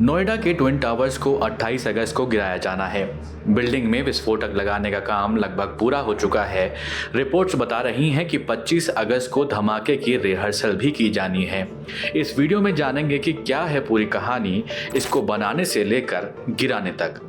नोएडा के twin towers को 28 अगस्त को गिराया जाना है। बिल्डिंग में विस्फोटक लगाने का काम लगभग पूरा हो चुका है। रिपोर्ट्स बता रही हैं कि 25 अगस्त को धमाके की रिहर्सल भी की जानी है। इस वीडियो में जानेंगे कि क्या है पूरी कहानी, इसको बनाने से लेकर गिराने तक।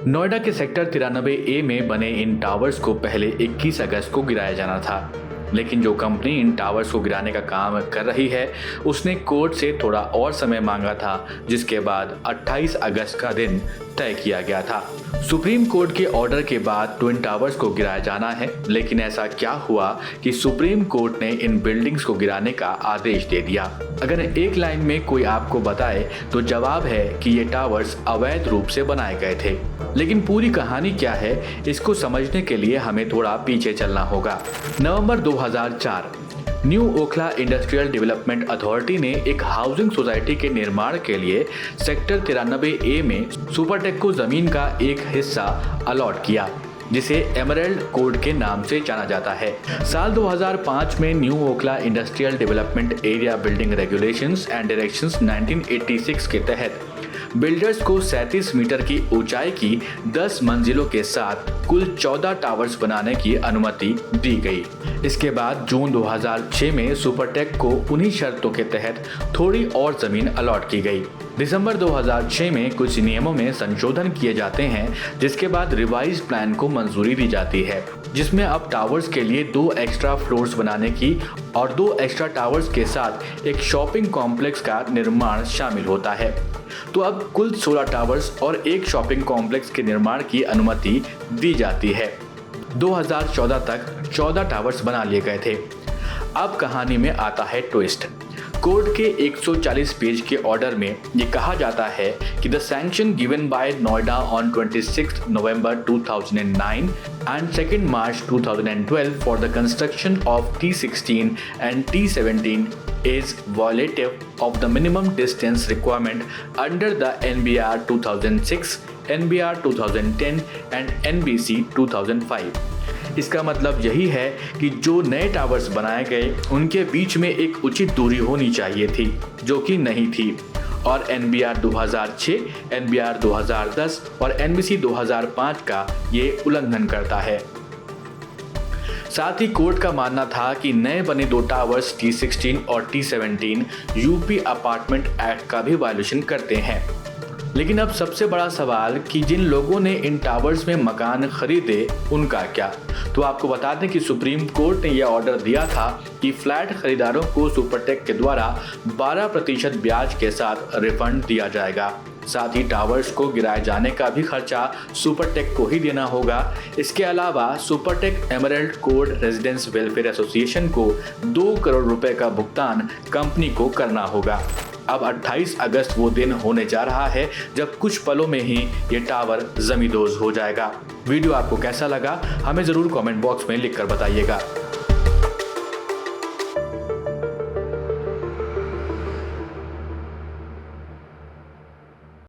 नोएडा के सेक्टर 93A में बने इन टावर्स को पहले 21 अगस्त को गिराया जाना था, लेकिन जो कंपनी इन टावर्स को गिराने का काम कर रही है उसने कोर्ट से थोड़ा और समय मांगा था, जिसके बाद 28 अगस्त का दिन तय किया गया था। सुप्रीम कोर्ट के ऑर्डर के बाद ट्विन टावर्स को गिराया जाना है, लेकिन ऐसा क्या हुआ कि सुप्रीम कोर्ट ने इन बिल्डिंग्स को गिराने का आदेश दे दिया। अगर एक लाइन में कोई आपको बताए तो जवाब है कि ये टावर्स अवैध रूप से बनाए गए थे। लेकिन पूरी कहानी क्या है, इसको समझने के लिए हमें थोड़ा पीछे चलना होगा। नवंबर 2004 new Okhla industrial development authority ने एक हाउसिंग सोसाइटी के निर्माण के लिए सेक्टर 93A में सुपरटेक को जमीन का एक हिस्सा अलॉट किया, जिसे एमरल्ड कोड के नाम से जाना जाता है। साल 2005 में new Okhla industrial development area building regulations and directions 1986 के तहत बिल्डर्स को 37 मीटर की ऊंचाई की 10 मंजिलों के साथ कुल 14 टावर्स बनाने की अनुमति दी गई। इसके बाद जून 2006 में सुपरटेक को उन्हीं शर्तों के तहत थोड़ी और जमीन अलॉट की गई। दिसंबर 2006 में कुछ नियमों में संशोधन किए जाते हैं, जिसके बाद रिवाइज प्लान को मंजूरी दी जाती है, जिसमें अब टावर्स के लिए 2 एक्स्ट्रा फ्लोर्स बनाने की और 2 एक्स्ट्रा टावर्स के साथ एक शॉपिंग कॉम्प्लेक्स का निर्माण शामिल होता है। तो अब कुल 16 टावर्स और एक शॉपिंग कॉम्प्लेक्स के निर्माण की अनुमति दी जाती है। 2014 तक 14 टावर्स बना लिए गए थे। अब कहानी में आता है ट्विस्ट। कोर्ट के 140 पेज के ऑर्डर में ये कहा जाता है कि the sanction given by Noida on 26 November 2009 and 2 March 2012 for the construction of T16 and T17 is violative of the minimum distance requirement under the NBR 2006, NBR 2010 and NBC 2005। इसका मतलब यही है कि जो नए टावर्स बनाए गए उनके बीच में एक उचित दूरी होनी चाहिए थी, जो कि नहीं थी, और NBR 2006, NBR 2010 और NBC 2005 का ये उल्लंघन करता है। साथ ही कोर्ट का मानना था कि नए बने 2 टावर्स T16 और T17 यूपी अपार्टमेंट एक्ट का भी वायलेशन करते हैं। लेकिन अब सबसे बड़ा सवाल कि जिन लोगों ने इन टावर्स में मकान खरीदे उनका क्या। तो आपको बता दें कि सुप्रीम कोर्ट ने यह ऑर्डर दिया था कि फ्लैट खरीदारों को सुपरटेक के द्वारा 12% ब्याज के साथ रिफंड दिया जाएगा। साथ ही टावर्स को गिराए जाने का भी खर्चा सुपरटेक को ही देना होगा। इसके अलावा Supertech emerald code residence welfare association को 2 करोड़ रुपए का भुगतान कंपनी को करना होगा। अब 28 अगस्त वो दिन होने जा रहा है जब कुछ पलों में ही ये टावर जमींदोज हो जाएगा। वीडियो आपको कैसा लगा हमें ज़रूर कमेंट बॉक्स में लिखकर बताइएगा।